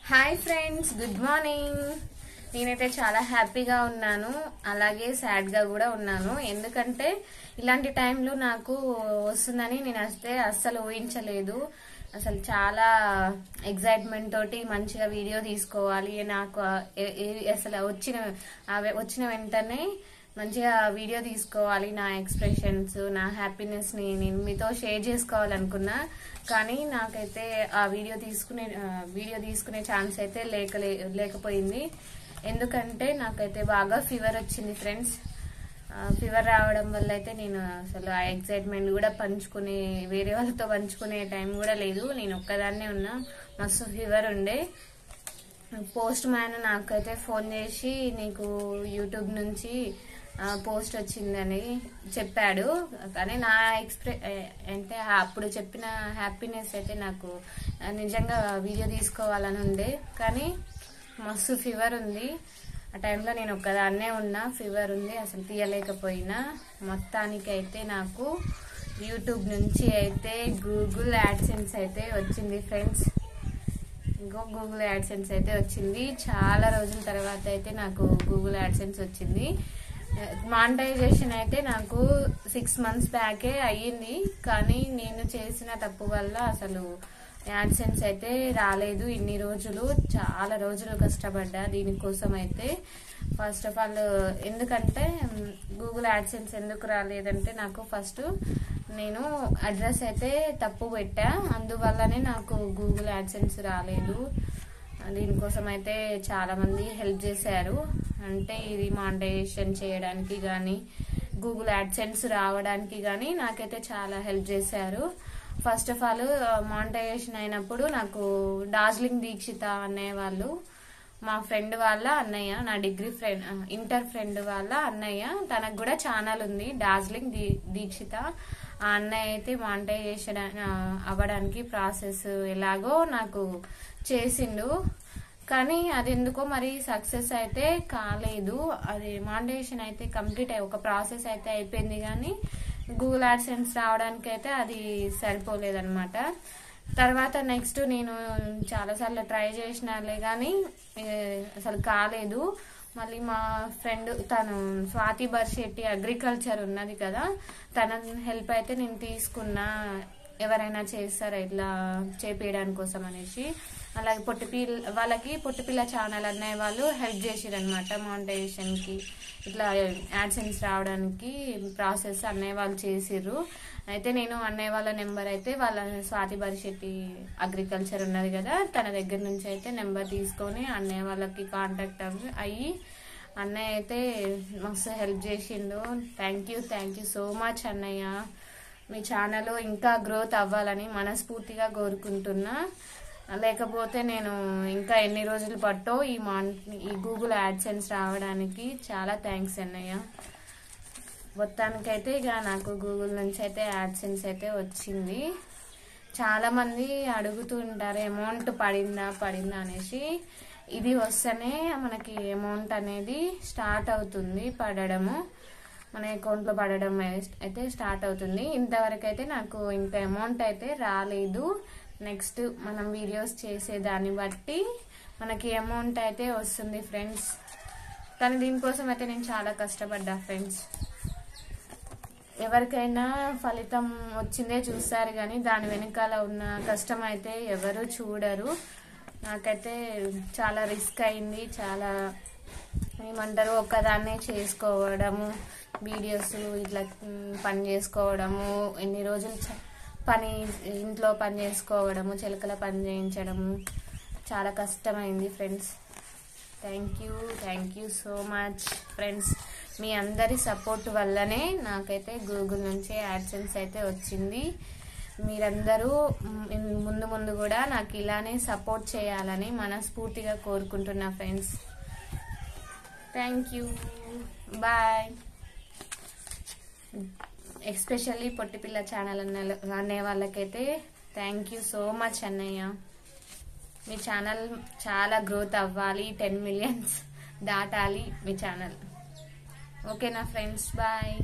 Hi friends, good morning. నేనైతే చాలా హ్యాపీగా ఉన్నాను, అలాగే సాడ్గా కూడా ఉన్నాను. ఎందుకంటే ఇలాంటి టైంలో నాకు వస్తుందని నేను అస్సలు ఊహించలేదు. అసలు చాలా ఎగ్జైట్మెంట్ తోటి మంచిగా వీడియో తీసుకోవాలి నాకు అసలు వచ్చిన వెంటనే మంచిగా వీడియో తీసుకోవాలి. నా ఎక్స్ప్రెషన్స్, నా హ్యాపీనెస్ ని నేను మీతో షేర్ చేసుకోవాలనుకున్నా. కానీ నాకైతే ఆ వీడియో తీసుకునే ఛాన్స్ అయితే లేకపోయింది. ఎందుకంటే నాకైతే బాగా ఫీవర్ వచ్చింది ఫ్రెండ్స్. ఫీవర్ రావడం వల్ల అయితే నేను అసలు ఆ ఎక్సైట్మెంట్ కూడా వేరే వాళ్ళతో పంచుకునే టైం కూడా లేదు. నేను ఒక్కదాన్నే ఉన్నా, మస్తు ఫీవర్ ఉండే. పోస్ట్ మ్యాన్ నాకైతే ఫోన్ చేసి నీకు యూట్యూబ్ నుంచి పోస్ట్ వచ్చిందని చెప్పాడు. కానీ నా అంటే అప్పుడు చెప్పిన హ్యాపీనెస్ అయితే నాకు నిజంగా వీడియో తీసుకోవాలని ఉండే. కానీ మస్తు ఫీవర్ ఉంది. ఆ టైంలో నేను ఒక్కదాన్నే ఉన్నా, ఫీవర్ ఉంది, అసలు తీయలేకపోయినా. మొత్తానికి అయితే నాకు యూట్యూబ్ నుంచి అయితే గూగుల్ యాడ్సెన్స్ అయితే వచ్చింది ఫ్రెండ్స్. గూగుల్ యాడ్సెన్స్ అయితే వచ్చింది. చాలా రోజుల తర్వాత అయితే నాకు గూగుల్ యాడ్సెన్స్ వచ్చింది. మానిటైజేషన్ అయితే నాకు 6 months బ్యాకే అయ్యింది. కానీ నేను చేసిన తప్పు వల్ల అసలు యాడ్సెన్స్ అయితే రాలేదు. ఇన్ని రోజులు చాలా రోజులు కష్టపడ్డా దీనికోసం అయితే. ఫస్ట్ ఆఫ్ ఆల్ ఎందుకంటే గూగుల్ యాడ్సెన్స్ ఎందుకు రాలేదంటే, నాకు ఫస్ట్ నేను అడ్రస్ అయితే తప్పు పెట్టా, అందువల్లనే నాకు గూగుల్ యాడ్సెన్స్ రాలేదు. దీనికోసం అయితే చాలా మంది హెల్ప్ చేశారు. అంటే ఇది మానిటైజేషన్ చేయడానికి కానీ, గూగుల్ యాడ్సెన్స్ రావడానికి కానీ నాకైతే చాలా హెల్ప్ చేశారు. ఫస్ట్ ఆఫ్ ఆల్ మానిటైజేషన్ అయినప్పుడు నాకు డార్జిలింగ్ దీక్షిత అనేవాళ్ళు, మా ఫ్రెండ్ వాళ్ళ అన్నయ్య, నా డిగ్రీ ఫ్రెండ్, ఇంటర్ ఫ్రెండ్ వాళ్ళ అన్నయ్య, తనకు కూడా ఛానల్ ఉంది డార్జిలింగ్ దీక్షిత. ఆ అన్నయ్య అయితే మానిటైజేషన్ అవ్వడానికి ప్రాసెస్ ఎలాగో నాకు చేసిండు. కానీ అది ఎందుకో మరి సక్సెస్ అయితే కాలేదు. అది మానిటైజేషన్ అయితే కంప్లీట్ ఒక ప్రాసెస్ అయితే అయిపోయింది, కానీ గూగుల్ యాడ్సెన్స్ రావడానికి అయితే అది సరిపోలేదన్నమాట. తర్వాత నెక్స్ట్ నేను చాలాసార్లు ట్రై చేసినాలే కానీ అసలు కాలేదు. మళ్ళీ మా ఫ్రెండ్ తను స్వాతి బర్శెట్టి అగ్రికల్చర్ ఉన్నది కదా, తన హెల్ప్ అయితే నేను తీసుకున్నా. ఎవరైనా చేస్తారా ఇట్లా చేపించడానికి కోసం అనేసి. అలాగే పొట్టిపిల్ల ఛానల్ అన్నయ్య వాళ్ళు హెల్ప్ చేసిరనమాట మానిటైజేషన్ కి. ఇట్లా యాడ్సెన్స్ రావడానికి ప్రాసెస్ అన్నయ్య వాళ్ళు చేసిర్రు. అయితే నేను అన్నయ్య వాళ్ళ నెంబర్ అయితే వాళ్ళ స్వాతి బరిశెట్టి అగ్రికల్చర్ ఉన్నది కదా, తన దగ్గర నుంచి అయితే నెంబర్ తీసుకొని అన్నయ్య వాళ్ళకి కాంటాక్ట్ అయ్యి అన్నయ్య అయితే మస్తు హెల్ప్ చేసిండు. థ్యాంక్ యూ సో మచ్ అన్నయ్య. మీ ఛానల్ ఇంకా గ్రోత్ అవ్వాలని మనస్ఫూర్తిగా కోరుకుంటున్నా. లేకపోతే నేను ఇంకా ఎన్ని రోజులు పట్టో ఈ గూగుల్ యాడ్సెన్స్ రావడానికి. చాలా థ్యాంక్స్ అన్నయ్య. మొత్తానికైతే ఇక నాకు గూగుల్ నుంచి అయితే యాడ్సెన్స్ అయితే వచ్చింది. చాలా మంది అడుగుతూ ఉంటారు అమౌంట్ పడిందా అనేసి. ఇది వస్తేనే మనకి అమౌంట్ అనేది స్టార్ట్ అవుతుంది పడడము, మన అకౌంట్ లో పడడం అయితే స్టార్ట్ అవుతుంది. ఇంతవరకు అయితే నాకు ఇంకా అమౌంట్ అయితే రాలేదు. నెక్స్ట్ మనం వీడియోస్ చేసే దాన్ని బట్టి మనకి అమౌంట్ అయితే వస్తుంది ఫ్రెండ్స్. కానీ దీనికోసం అయితే నేను చాలా కష్టపడ్డా ఫ్రెండ్స్. ఎవరికైనా ఫలితం వచ్చిందే చూస్తారు, కానీ దాని వెనకాల ఉన్న కష్టం అయితే ఎవరు చూడరు. నాకైతే చాలా రిస్క్ అయింది. చాలా ఏమంటారు, ఒక్కదాన్నే చేసుకోవడము, వీడియోస్ ఇట్లా పని చేసుకోవడము, ఎన్ని రోజులు ఇంట్లో పని చేసుకోవడము, చిలకల పని చేయించడము చాలా కష్టమైంది friends. Thank you so much friends. మీ అందరి సపోర్ట్ వల్లనే నాకైతే గూగుల్ నుంచి యాడ్సెన్స్ అయితే వచ్చింది. మీరందరూ ముందు కూడా నాకు ఇలానే సపోర్ట్ చేయాలని మనస్ఫూర్తిగా కోరుకుంటున్నా friends. Thank you, bye. Especially పొట్టిపిల్ల ఛానల్ అనే వాళ్ళకైతే థ్యాంక్ యూ సో మచ్ అన్నయ్య. మీ ఛానల్ చాలా గ్రోత్ అవ్వాలి, 10 million దాటాలి మీ ఛానల్. ఓకేనా ఫ్రెండ్స్, బాయ్.